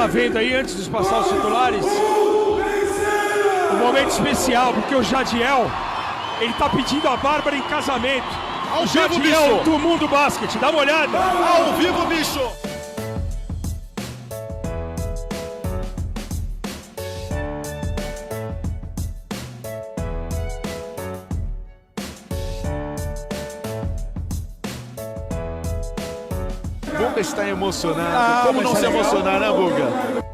vendo aí, antes de passar os titulares, um momento especial, porque o Jadiel, ele tá pedindo a Bárbara em casamento. Ao o vivo, Jadiel bicho! do Mundo Basquete, dá uma olhada. Ao vivo, bicho! Guga está emocionado. Como não se emocionar, né, Guga?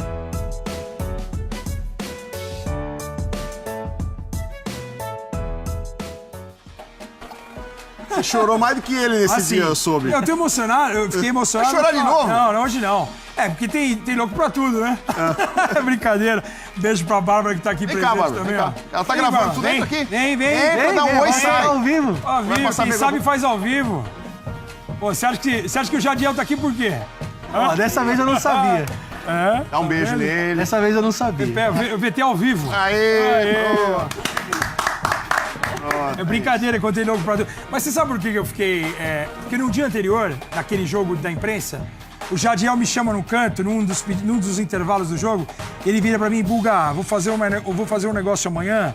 Você chorou mais do que ele nesse dia, eu soube. Eu tô emocionado, eu fiquei emocionado. Vai chorar de novo? Não, hoje não. É, porque tem louco pra tudo, né? É brincadeira. Beijo pra Bárbara que tá aqui Vem presente cá, Bárbara, também, vem ó. cá. Ela tá Vem, gravando Bárbara, tudo dentro aqui? Vem, pra dar um oi e sai. Ao vivo. Ao Vai vivo, passar quem vergonha. sabe faz ao vivo. Pô, você acha que o Jadiel tá aqui por quê? Ó, dessa vez eu não sabia. É? Dá um beijo nele. Dessa vez eu não sabia. O VT ao vivo. Aê! É brincadeira, contei louco pra tudo. Mas você sabe por que eu fiquei... Porque no dia anterior, naquele jogo da imprensa, o Jadiel me chama no canto, num dos intervalos do jogo, ele vira pra mim, Buga, vou fazer um negócio amanhã,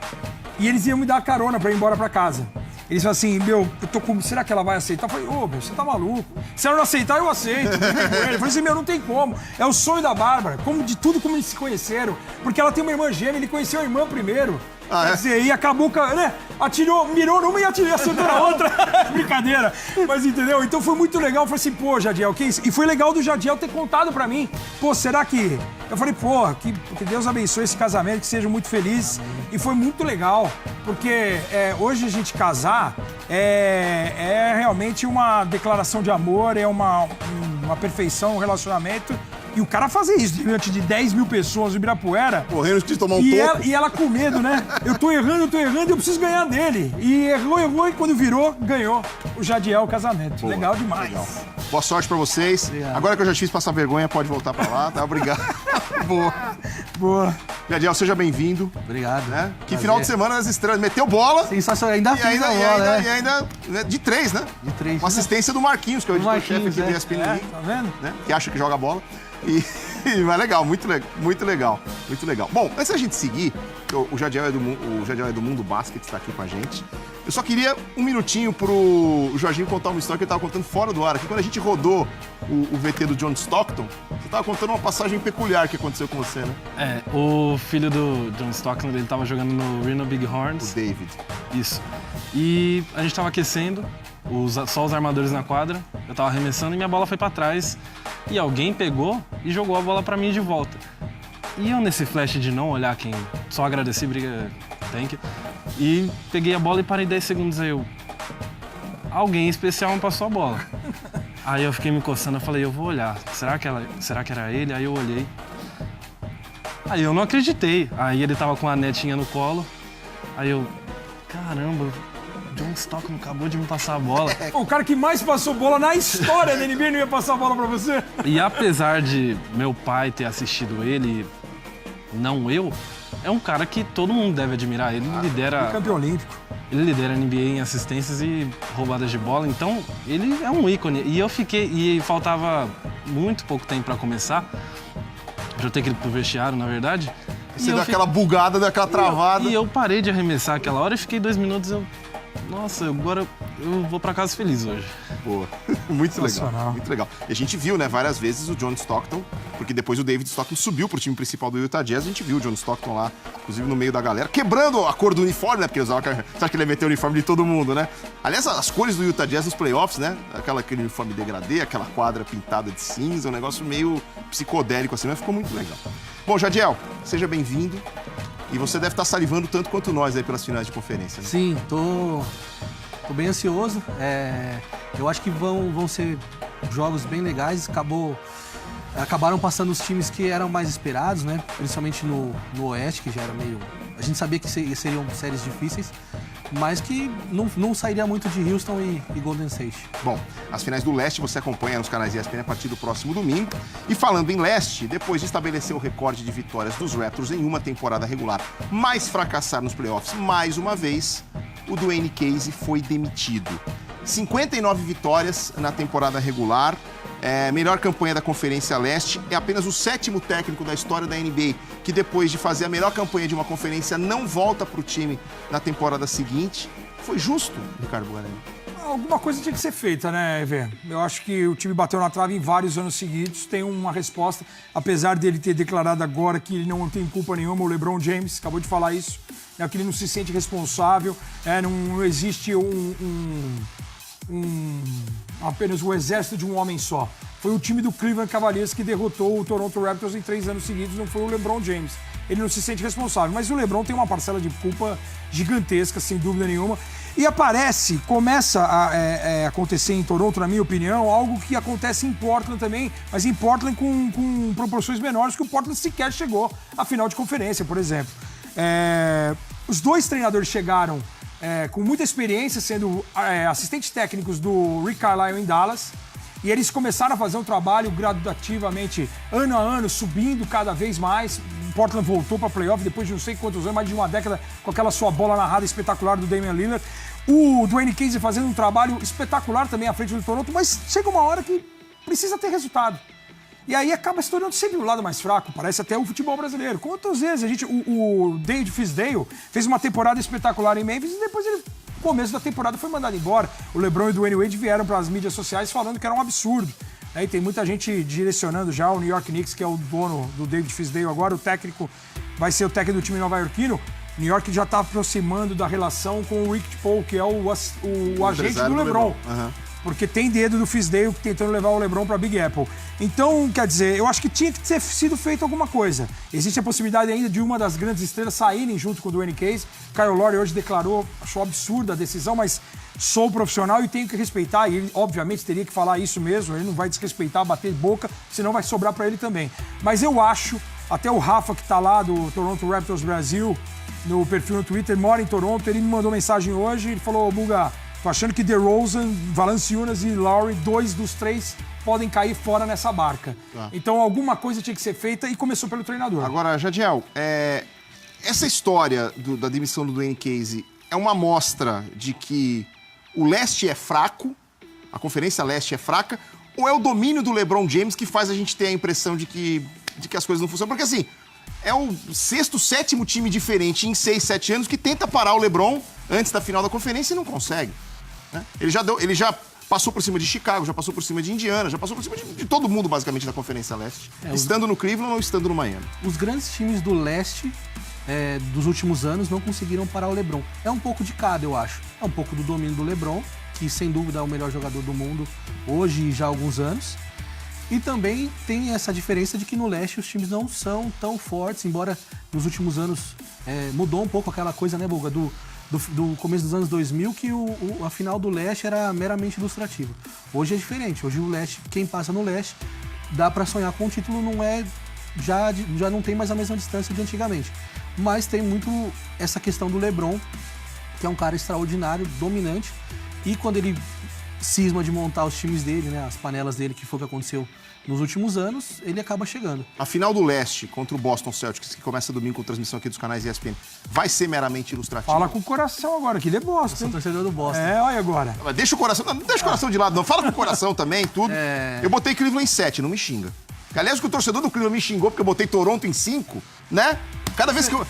e eles iam me dar carona pra ir embora pra casa. Eles falam assim, meu, eu tô com... Será que ela vai aceitar? Eu falei, ô, meu, você tá maluco. Se ela não aceitar, eu aceito. Eu falei assim, meu, não tem como. É o sonho da Bárbara, como eles se conheceram. Porque ela tem uma irmã gêmea, ele conheceu a irmã primeiro. Quer dizer, e acabou, né? Atirou, mirou numa e acertou na outra. Brincadeira. Mas entendeu? Então foi muito legal. Eu falei assim, pô, Jadiel, que isso? E foi legal do Jadiel ter contado pra mim. Pô, será que... Eu falei, pô, que Deus abençoe esse casamento, que sejam muito felizes. E foi muito legal. Porque hoje a gente casar é realmente uma declaração de amor, é uma perfeição, um relacionamento. E o cara fazer isso diante de 10 mil pessoas no Ibirapuera. Correndo de tomar um toco. E ela com medo, né? Eu tô errando e eu preciso ganhar dele. E errou, e quando virou, ganhou o Jadiel o casamento. Boa, legal demais. legal. Boa sorte pra vocês. Obrigado. Agora que eu já te fiz passar vergonha, pode voltar pra lá, tá? Obrigado. Boa. Jadiel, seja bem-vindo. Obrigado. Né? Que Prazer. final de semana das estrelas. Meteu bola. Sensacional. Ainda fiz a bola, E ainda de 3, né? De 3. Uma assistência do Marquinhos, que é o Do editor-chefe aqui do Marquinhos, ESPN, Tá vendo? né? Que acha que joga bola. Mas legal, muito legal. Bom, antes da gente seguir, o Jadiel é do Mundo Basquete, está aqui com a gente. Eu só queria um minutinho pro Jorginho contar uma história que ele estava contando fora do ar. Aqui, quando a gente rodou o VT do John Stockton, você estava contando uma passagem peculiar que aconteceu com você, né? O filho do John Stockton, ele tava jogando no Reno Bighorns. O David. Isso. E a gente tava aquecendo, só os armadores na quadra, eu tava arremessando e minha bola foi pra trás. E alguém pegou e jogou a bola pra mim de volta. E eu, nesse flash de não olhar quem... Só agradeci, thank you. E peguei a bola e parei 10 segundos aí. Alguém especial me passou a bola. Aí eu fiquei me coçando, eu falei, eu vou olhar. Será que era ele? Aí eu olhei. Aí eu não acreditei. Aí ele tava com a netinha no colo. Aí eu... Caramba, John Stockton acabou de me passar a bola. O cara que mais passou bola na história da NBA não ia passar a bola pra você? E apesar de meu pai ter assistido ele, não eu, é um cara que todo mundo deve admirar. Ele lidera... Campeão olímpico. Ele lidera a NBA em assistências e roubadas de bola, então ele é um ícone. E faltava muito pouco tempo pra começar, pra eu ter que ir pro vestiário, na verdade. Você deu aquela bugada, deu aquela travada. E eu parei de arremessar aquela hora e fiquei 2 minutos, nossa, agora eu vou pra casa feliz hoje. Boa. Muito legal, muito legal. E a gente viu, né, várias vezes o John Stockton, porque depois o David Stockton subiu pro time principal do Utah Jazz, a gente viu o John Stockton lá, inclusive no meio da galera, quebrando a cor do uniforme, né, porque você acha que ele ia meter o uniforme de todo mundo, né? Aliás, as cores do Utah Jazz nos playoffs, né, aquele uniforme degradê, aquela quadra pintada de cinza, um negócio meio psicodélico assim, mas ficou muito legal. Bom, Jadiel, seja bem-vindo. E você deve estar salivando tanto quanto nós aí pelas finais de conferência, né? Sim, tô bem ansioso. Eu acho que vão ser jogos bem legais. Acabaram passando os times que eram mais esperados, né? Principalmente no Oeste, que já era meio... A gente sabia que seriam séries difíceis, mas que não sairia muito de Houston e Golden State. Bom, as finais do Leste você acompanha nos canais ESPN a partir do próximo domingo. E falando em Leste, depois de estabelecer o recorde de vitórias dos Raptors em uma temporada regular, mas fracassar nos playoffs mais uma vez, o Dwayne Casey foi demitido. 59 vitórias na temporada regular, Melhor campanha da Conferência Leste. É apenas o 7º técnico da história da NBA que, depois de fazer a melhor campanha de uma conferência, não volta para o time na temporada seguinte. Foi justo, Ricardo Bugarelli? Alguma coisa tinha que ser feita, né, Ever? Eu acho que o time bateu na trave em vários anos seguidos, tem uma resposta, apesar dele ter declarado agora que ele não tem culpa nenhuma, o LeBron James acabou de falar isso, né, que ele não se sente responsável, não existe apenas o exército de um homem só. Foi o time do Cleveland Cavaliers que derrotou o Toronto Raptors em 3 anos seguidos, não foi o LeBron James. Ele não se sente responsável, mas o LeBron tem uma parcela de culpa gigantesca, sem dúvida nenhuma. E começa a acontecer em Toronto, na minha opinião, algo que acontece em Portland também, mas em Portland com proporções menores, que o Portland sequer chegou à final de conferência, por exemplo. Os dois treinadores chegaram com muita experiência, sendo assistentes técnicos do Rick Carlisle em Dallas, e eles começaram a fazer um trabalho gradativamente, ano a ano, subindo cada vez mais. O Portland voltou para playoff depois de não sei quantos anos, mais de uma década, com aquela sua bola narrada espetacular do Damian Lillard. O Dwayne Casey fazendo um trabalho espetacular também à frente do Toronto, mas chega uma hora que precisa ter resultado. E aí acaba se tornando sempre o lado mais fraco, parece até o futebol brasileiro. Quantas vezes o David Fisdale fez uma temporada espetacular em Memphis e depois ele, no começo da temporada, foi mandado embora. O LeBron e o Dwayne Wade vieram para as mídias sociais falando que era um absurdo. E tem muita gente direcionando já o New York Knicks, que é o dono do David Fisdale agora, o técnico vai ser o técnico do time nova-iorquino. New York já está aproximando da relação com o Rick Paul, que é o agente do LeBron. Porque tem dedo do Fisdale tentando levar o LeBron para Big Apple. Então, quer dizer, eu acho que tinha que ter sido feito alguma coisa. Existe a possibilidade ainda de uma das grandes estrelas saírem junto com o Dwayne Casey. Kyle Lowry hoje declarou, achou absurda a decisão, mas sou profissional e tenho que respeitar. E ele, obviamente, teria que falar isso mesmo. Ele não vai desrespeitar, bater boca, senão vai sobrar para ele também. Mas eu acho, até o Rafa, que está lá do Toronto Raptors Brasil, no perfil no Twitter, mora em Toronto, ele me mandou mensagem hoje, ele falou, Buga, tô achando que DeRozan, Valanciunas e Lowry, 2 dos 3, podem cair fora nessa barca. Então alguma coisa tinha que ser feita e começou pelo treinador. Agora, Jadiel, essa história da demissão do Dwayne Casey é uma amostra de que o leste é fraco, a Conferência Leste é fraca, ou é o domínio do LeBron James que faz a gente ter a impressão de que as coisas não funcionam? Porque assim, é o 6º, 7º time diferente em 6, 7 anos que tenta parar o LeBron antes da final da conferência e não consegue. Né? Ele já passou por cima de Chicago, já passou por cima de Indiana, já passou por cima de todo mundo, basicamente, da Conferência Leste. Estando no Cleveland ou estando no Miami. Os grandes times do leste dos últimos anos não conseguiram parar o LeBron. É um pouco de cada, eu acho. É um pouco do domínio do LeBron, que sem dúvida é o melhor jogador do mundo hoje e já há alguns anos. E também tem essa diferença de que no leste os times não são tão fortes, embora nos últimos anos mudou um pouco aquela coisa, né, Bulga, do começo dos anos 2000, que a final do leste era meramente ilustrativa. Hoje é diferente. Hoje o leste, quem passa no leste, dá para sonhar com o título, já não tem mais a mesma distância de antigamente. Mas tem muito essa questão do LeBron, que é um cara extraordinário, dominante, e quando ele cisma de montar os times dele, né, as panelas dele, que foi o que aconteceu nos últimos anos, ele acaba chegando. A final do leste contra o Boston Celtics, que começa domingo com transmissão aqui dos canais ESPN, vai ser meramente ilustrativa? Fala com o coração agora, que ele é Boston. Eu sou torcedor do Boston. Olha agora. Mas deixa o coração, não deixa o coração de lado, não. Fala com o coração também, tudo. Eu botei Cleveland em 7, não me xinga. Aliás, que o torcedor do Cleveland me xingou porque eu botei Toronto em 5, né? Cada vez que eu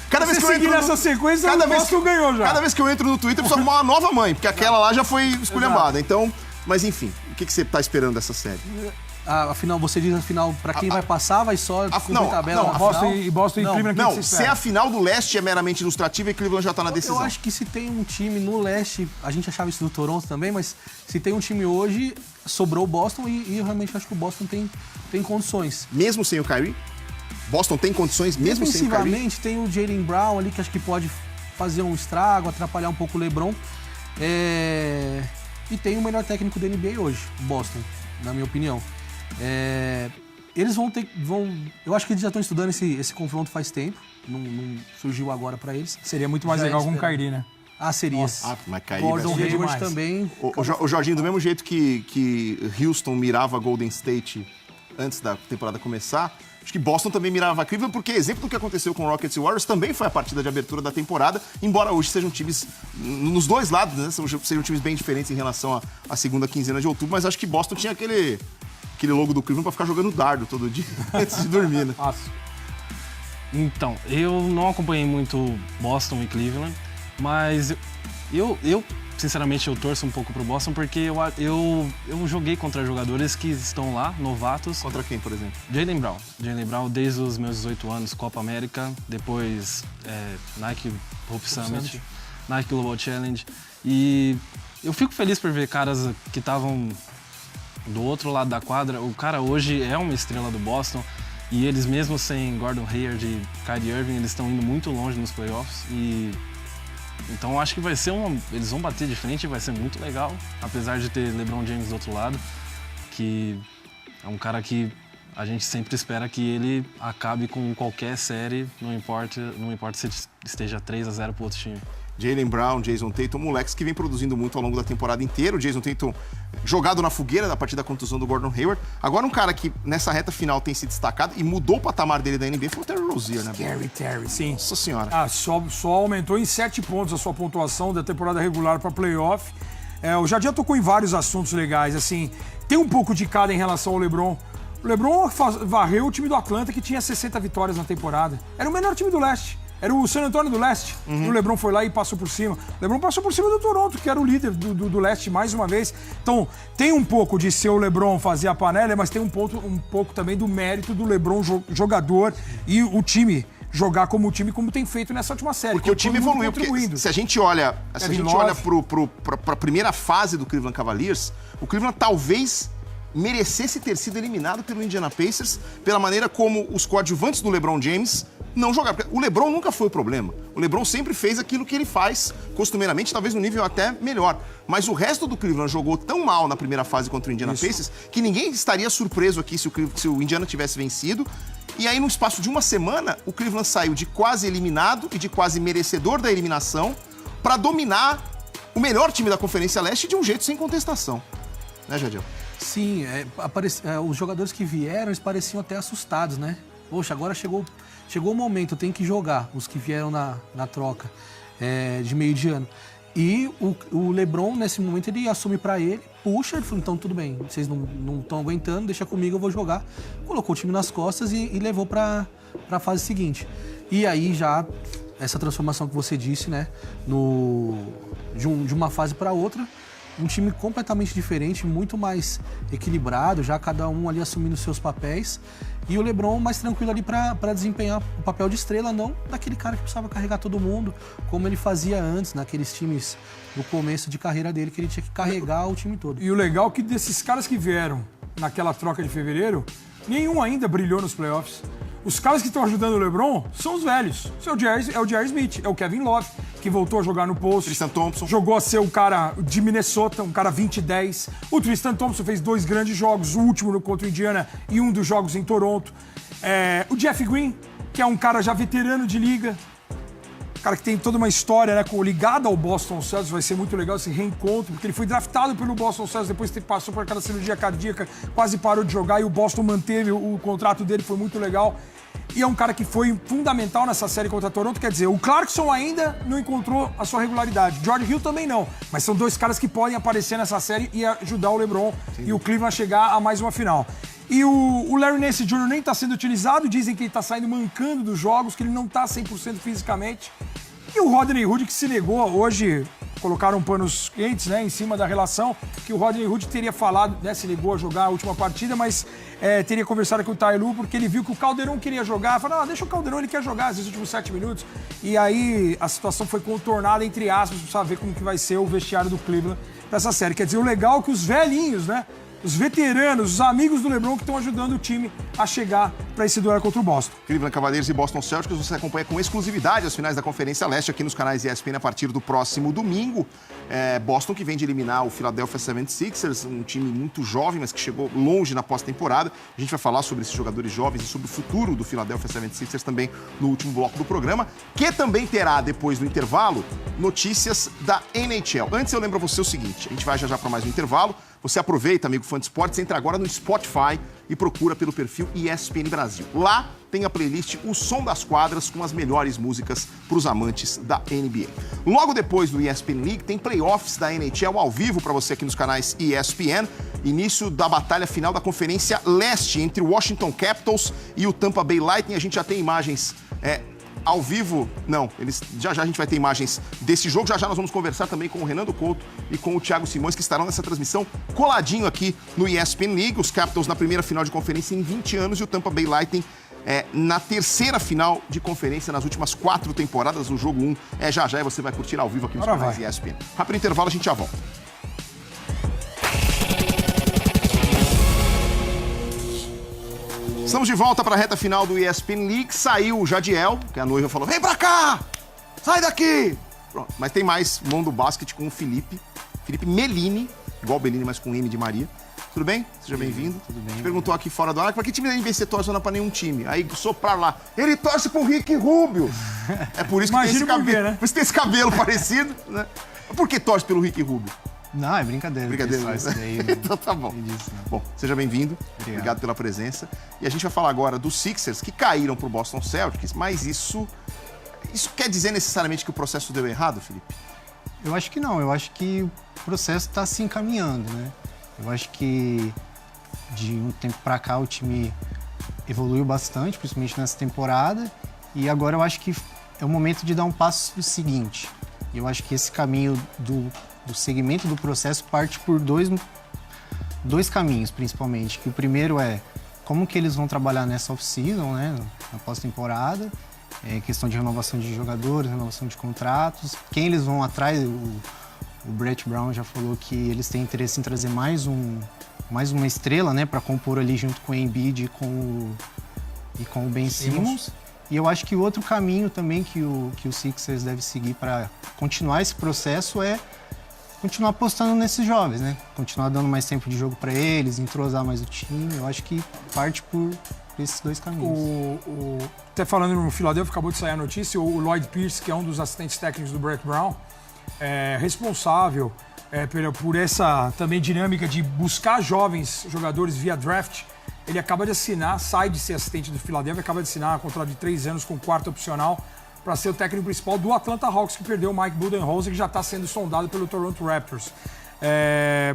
entro nessa sequência, o Boston ganhou já. Cada vez que eu entro no Twitter, eu preciso arrumar uma nova mãe, porque aquela lá já foi esculhambada. Então, mas enfim, o que você tá esperando dessa série? Afinal, você diz afinal, pra quem vai passar, vai só cumprir tabela na Boston final? Boston e Cleveland. Não, se a final do leste é meramente ilustrativa e Cleveland já tá na decisão. Eu acho que se tem um time no leste, a gente achava isso do Toronto também, mas se tem um time hoje, sobrou o Boston e eu realmente acho que o Boston tem condições. Mesmo sem o Kyrie? Boston tem condições mesmo sem o Kyrie? Defensivamente, tem o Jaylen Brown ali, que acho que pode fazer um estrago, atrapalhar um pouco o LeBron. E tem o melhor técnico da NBA hoje, o Boston, na minha opinião. Eles eu acho que eles já estão estudando esse confronto faz tempo, não surgiu agora pra eles. Seria muito mais legal com o Kyrie, né? Seria. Mas Kyrie Gordon Hayward também. O Jorginho, do mesmo jeito que Houston mirava Golden State antes da temporada começar, acho que Boston também mirava Cleveland, porque exemplo do que aconteceu com Rockets e Warriors também foi a partida de abertura da temporada, embora hoje sejam times, nos dois lados, né, sejam times bem diferentes em relação à segunda quinzena de outubro, mas acho que Boston tinha aquele logo do Cleveland pra ficar jogando dardo todo dia antes de dormir, né? Então, eu não acompanhei muito Boston e Cleveland, mas eu sinceramente, eu torço um pouco pro Boston porque eu joguei contra jogadores que estão lá, novatos. Contra quem, por exemplo? Jaylen Brown. Jaylen Brown desde os meus 18 anos, Copa América, depois Nike Hope Summit, Nike Global Challenge. E eu fico feliz por ver caras que estavam do outro lado da quadra. O cara hoje é uma estrela do Boston e eles mesmo sem Gordon Hayward e Kyrie Irving, eles estão indo muito longe nos playoffs. Então eu acho que vai ser eles vão bater de frente e vai ser muito legal, apesar de ter LeBron James do outro lado, que é um cara que a gente sempre espera que ele acabe com qualquer série, não importa se esteja 3-0 pro outro time. Jaylen Brown, Jason Tatum, moleques que vem produzindo muito ao longo da temporada inteira. O Jason Tatum jogado na fogueira a partir da contusão do Gordon Hayward. Agora um cara que nessa reta final tem se destacado e mudou o patamar dele da NBA foi o Terry Rozier, né? Terry, sim. Nossa senhora. Só aumentou em 7 pontos a sua pontuação da temporada regular para playoff. O Jardim tocou em vários assuntos legais, assim. Tem um pouco de cada em relação ao LeBron. O LeBron varreu o time do Atlanta, que tinha 60 vitórias na temporada. Era o menor time do leste. Era o San Antonio do Leste. E o LeBron foi lá e passou por cima. O LeBron passou por cima do Toronto, que era o líder do Leste mais uma vez. Então, tem um pouco de ser o LeBron fazer a panela, mas tem um pouco também do mérito do LeBron jogador e o time jogar como o time, como tem feito nessa última série. Porque o time evoluiu. Porque se a gente olha para a primeira fase do Cleveland Cavaliers, o Cleveland talvez merecesse ter sido eliminado pelo Indiana Pacers pela maneira como os coadjuvantes do LeBron James não jogaram. Porque o LeBron nunca foi o problema. O LeBron sempre fez aquilo que ele faz costumeiramente, talvez no nível até melhor. Mas o resto do Cleveland jogou tão mal na primeira fase contra o Indiana Pacers que ninguém estaria surpreso aqui se o Indiana tivesse vencido. E aí, no espaço de uma semana, o Cleveland saiu de quase eliminado e de quase merecedor da eliminação para dominar o melhor time da Conferência Leste de um jeito sem contestação. Né, Jadiel? Sim, os jogadores que vieram, eles pareciam até assustados, né? Poxa, agora chegou o momento, tem que jogar, os que vieram na troca de meio de ano. E o LeBron, nesse momento, ele assume pra ele, puxa, ele falou, então tudo bem, vocês não estão aguentando, deixa comigo, eu vou jogar. Colocou o time nas costas e levou pra fase seguinte. E aí já, essa transformação que você disse, né, de uma fase pra outra, um time completamente diferente, muito mais equilibrado, já cada um ali assumindo seus papéis. E o LeBron mais tranquilo ali para desempenhar o papel de estrela, não daquele cara que precisava carregar todo mundo, como ele fazia antes, naqueles times no começo de carreira dele, que ele tinha que carregar o time todo. E o legal é que desses caras que vieram naquela troca de fevereiro, nenhum ainda brilhou nos playoffs. Os caras que estão ajudando o LeBron são os velhos. É o J.R. Smith, é o Kevin Love, que voltou a jogar no post. Tristan Thompson. Jogou a ser o cara de Minnesota, um cara 20-10. O Tristan Thompson fez 2 grandes jogos, o último contra o Indiana e um dos jogos em Toronto. O Jeff Green, que é um cara já veterano de liga. Cara que tem toda uma história, né, ligada ao Boston Celtics. Vai ser muito legal esse reencontro, porque ele foi draftado pelo Boston Celtics, depois que passou por aquela cirurgia cardíaca, quase parou de jogar e o Boston manteve o contrato dele, foi muito legal. E é um cara que foi fundamental nessa série contra Toronto. Quer dizer, o Clarkson ainda não encontrou a sua regularidade. George Hill também não. Mas são 2 caras que podem aparecer nessa série e ajudar o LeBron e o Cleveland a chegar a mais uma final. E o Larry Nance Jr. nem está sendo utilizado. Dizem que ele está saindo mancando dos jogos, que ele não está 100% fisicamente. E o Rodney Hood, que se negou hoje, colocaram panos quentes, né, em cima da relação, que o Rodney Hood teria falado, né, se negou a jogar a última partida, mas teria conversado com o Ty Lue, porque ele viu que o Calderon queria jogar. Falou, deixa o Calderon, ele quer jogar esses últimos 7 minutos. E aí a situação foi contornada, entre aspas, para saber como que vai ser o vestiário do Cleveland para essa série. Quer dizer, o legal é que os velhinhos, né, os veteranos, os amigos do LeBron que estão ajudando o time a chegar para esse duelo contra o Boston. Cleveland Cavaliers e Boston Celtics, você acompanha com exclusividade as finais da Conferência Leste aqui nos canais ESPN a partir do próximo domingo. Boston que vem de eliminar o Philadelphia 76ers, um time muito jovem, mas que chegou longe na pós-temporada. A gente vai falar sobre esses jogadores jovens e sobre o futuro do Philadelphia 76ers também no último bloco do programa, que também terá, depois do intervalo, notícias da NHL. Antes eu lembro a você o seguinte, a gente vai já para mais um intervalo, Você aproveita, amigo fã de esportes, entra agora no Spotify e procura pelo perfil ESPN Brasil. Lá tem a playlist O Som das Quadras com as melhores músicas para os amantes da NBA. Logo depois do ESPN League tem playoffs da NHL ao vivo para você aqui nos canais ESPN. Início da batalha final da Conferência Leste entre o Washington Capitals e o Tampa Bay Lightning. A gente já tem imagens ao vivo. Não, já a gente vai ter imagens desse jogo. Já nós vamos conversar também com o Renando Couto e com o Thiago Simões, que estarão nessa transmissão coladinho aqui no ESPN League. Os Capitals na primeira final de conferência em 20 anos e o Tampa Bay Lightning na terceira final de conferência nas últimas 4 temporadas. O jogo 1 já e você vai curtir ao vivo aqui nos canais ESPN. Rápido intervalo, a gente já volta. Estamos de volta para a reta final do ESPN League. Saiu o Jadiel, que a noiva falou, vem pra cá, sai daqui. Pronto. Mas tem mais mundo basquete com o Felipe Melini, igual o Bellini, mas com M de Maria. Tudo bem? Seja bem-vindo. Tudo bem. A gente perguntou aqui fora do ar, pra que time da NBA você torce ou não pra nenhum time? Aí soprar lá, ele torce pro Ricky Rubio. É por isso que tem esse cabelo, né? Por isso tem esse cabelo parecido, né? Por que torce pelo Ricky Rubio? Não, é brincadeira. Brincadeira, né? Então tá bom. Bom, seja bem-vindo. Obrigado pela presença. E a gente vai falar agora dos Sixers, que caíram pro Boston Celtics, mas isso quer dizer necessariamente que o processo deu errado, Felipe? Eu acho que não. Eu acho que o processo está se encaminhando, né? Eu acho que de um tempo para cá o time evoluiu bastante, principalmente nessa temporada. E agora eu acho que é o momento de dar um passo seguinte. Eu acho que esse caminho do segmento do processo parte por dois caminhos, principalmente. Que o primeiro é como que eles vão trabalhar nessa off-season, né, na pós-temporada, questão de renovação de jogadores, renovação de contratos, quem eles vão atrás. O Brett Brown já falou que eles têm interesse em trazer mais uma estrela, né, para compor ali junto com o Embiid e com o Ben Simmons. E eu acho que o outro caminho também que o Sixers deve seguir para continuar esse processo é continuar apostando nesses jovens, né? Continuar dando mais tempo de jogo para eles, entrosar mais o time. Eu acho que parte por esses dois caminhos. Até falando no Philadelphia, acabou de sair a notícia, o Lloyd Pierce, que é um dos assistentes técnicos do Brett Brown, é responsável por essa também dinâmica de buscar jovens jogadores via draft. Ele acaba de assinar, sai de ser assistente do Philadelphia, acaba de assinar um contrato de 3 anos com quarto opcional para ser o técnico principal do Atlanta Hawks, que perdeu o Mike Budenholzer, que já está sendo sondado pelo Toronto Raptors.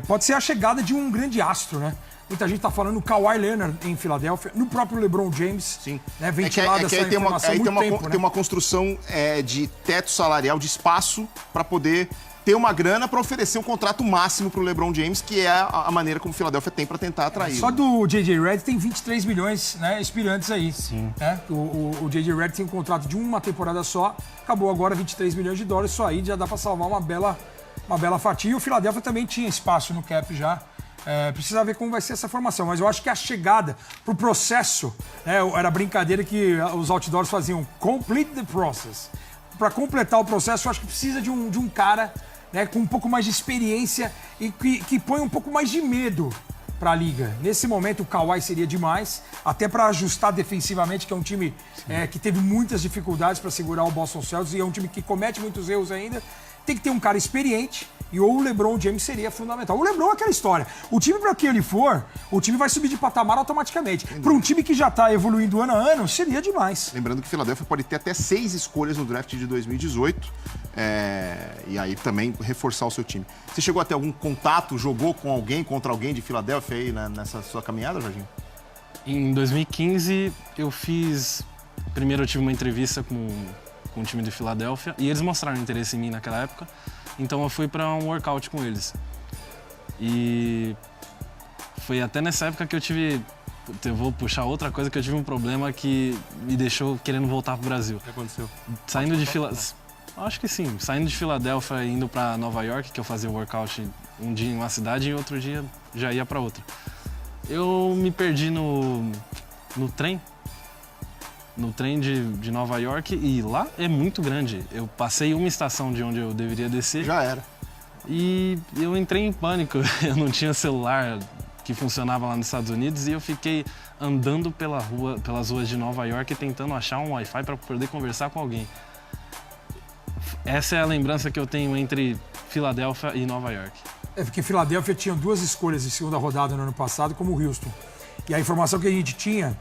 Pode ser a chegada de um grande astro, né? Muita gente está falando no Kawhi Leonard em Filadélfia, no próprio LeBron James. Sim. Né, ventilada essa informação há muito tempo, né? Tem uma construção de teto salarial, de espaço, para poder ter uma grana para oferecer um contrato máximo para o LeBron James, que é a maneira como o Philadelphia tem para tentar atrair. Só do J.J. Redick tem 23 milhões, né, expirantes aí. Sim. Né? O J.J. Redick tem um contrato de uma temporada só, acabou agora 23 milhões de dólares, só aí já dá para salvar uma bela fatia. E o Philadelphia também tinha espaço no cap já. Precisa ver como vai ser essa formação, mas eu acho que a chegada pro processo, né, era a brincadeira que os outdoors faziam, complete the process. Para completar o processo, eu acho que precisa de um cara, né, com um pouco mais de experiência e que põe um pouco mais de medo para a liga. Nesse momento, o Kawhi seria demais, até para ajustar defensivamente, que é um time que teve muitas dificuldades para segurar o Boston Celtics e é um time que comete muitos erros ainda. Tem que ter um cara experiente e ou o LeBron James seria fundamental. O LeBron é aquela história. O time para quem ele for, o time vai subir de patamar automaticamente. Para um time que já está evoluindo ano a ano, seria demais. Lembrando que o Philadelphia pode ter até 6 escolhas no draft de 2018. E aí também reforçar o seu time. Você chegou a ter algum contato, jogou com alguém, contra alguém de Filadélfia aí nessa sua caminhada, Jorginho? Em 2015, primeiro eu tive uma entrevista com o time de Filadélfia e eles mostraram interesse em mim naquela época. Então eu fui para um workout com eles. E foi até nessa época que eu vou puxar outra coisa, que eu tive um problema que me deixou querendo voltar pro Brasil. O que aconteceu? Saindo de Acho que sim. Saindo de Filadélfia e indo para Nova York, que eu fazia workout um dia em uma cidade e outro dia já ia para outra. Eu me perdi no trem. No trem de Nova York, e lá é muito grande. Eu passei uma estação de onde eu deveria descer. Já era. E eu entrei em pânico. Eu não tinha celular que funcionava lá nos Estados Unidos e eu fiquei andando pelas ruas de Nova York tentando achar um Wi-Fi para poder conversar com alguém. Essa é a lembrança que eu tenho entre Filadélfia e Nova York. É porque Filadélfia tinha 2 escolhas em segunda rodada no ano passado, como o Houston. E a informação que a gente tinha,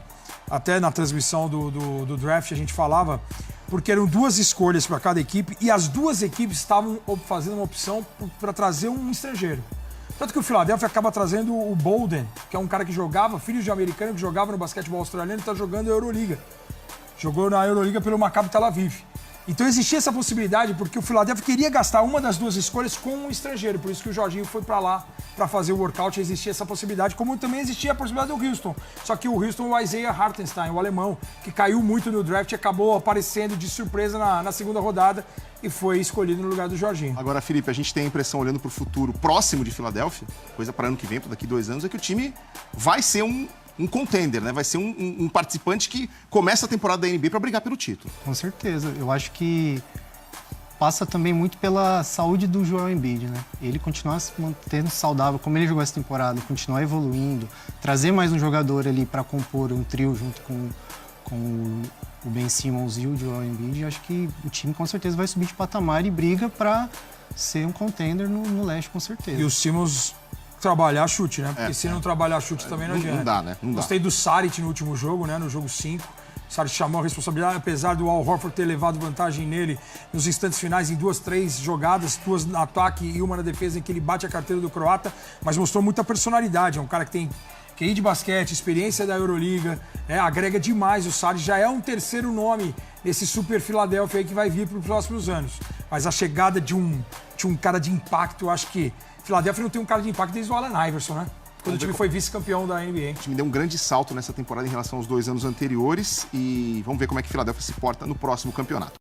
até na transmissão do draft, a gente falava, porque eram 2 escolhas para cada equipe e as 2 equipes estavam fazendo uma opção para trazer um estrangeiro. Tanto que o Philadelphia acaba trazendo o Bolden, que é um cara que jogava, filho de americano, que jogava no basquetebol australiano e está jogando a Euroliga. Jogou na Euroliga pelo Maccabi Tel Aviv. Então existia essa possibilidade porque o Philadelphia queria gastar uma das 2 escolhas com um estrangeiro. Por isso que o Jorginho foi para lá para fazer o workout. Existia essa possibilidade, como também existia a possibilidade do Houston. Só que o Houston, o Isaiah Hartenstein, o alemão, que caiu muito no draft, acabou aparecendo de surpresa na segunda rodada e foi escolhido no lugar do Jorginho. Agora, Felipe, a gente tem a impressão, olhando para o futuro próximo de Filadélfia, coisa para ano que vem, para daqui 2 anos, é que o time vai ser um contender, né? Vai ser um participante que começa a temporada da NBA para brigar pelo título. Com certeza. Eu acho que passa também muito pela saúde do Joel Embiid, né? Ele continuar se mantendo saudável, como ele jogou essa temporada, continuar evoluindo, trazer mais um jogador ali para compor um trio junto com o Ben Simmons e o Joel Embiid. Eu acho que o time com certeza vai subir de patamar e briga para ser um contender no leste, com certeza. E o Simmons trabalhar chute, né? Porque se não trabalhar chute também não adianta. Não dá, né? Não dá. Gostei do Saric no último jogo, né? No jogo 5. O Saric chamou a responsabilidade, apesar do Al Horford ter levado vantagem nele nos instantes finais em 2, 3 jogadas, 2 no ataque e 1 na defesa, em que ele bate a carteira do croata, mas mostrou muita personalidade. É um cara que tem QI de basquete, experiência da Euroliga, agrega demais. O Saric já é um 3º nome nesse super Philadelphia aí que vai vir para os próximos anos. Mas a chegada de um cara de impacto, eu acho que Philadelphia não tem um cara de impacto desde o Allen Iverson, né? Quando o time foi vice-campeão da NBA. O time deu um grande salto nessa temporada em relação aos 2 anos anteriores e vamos ver como é que Philadelphia se porta no próximo campeonato.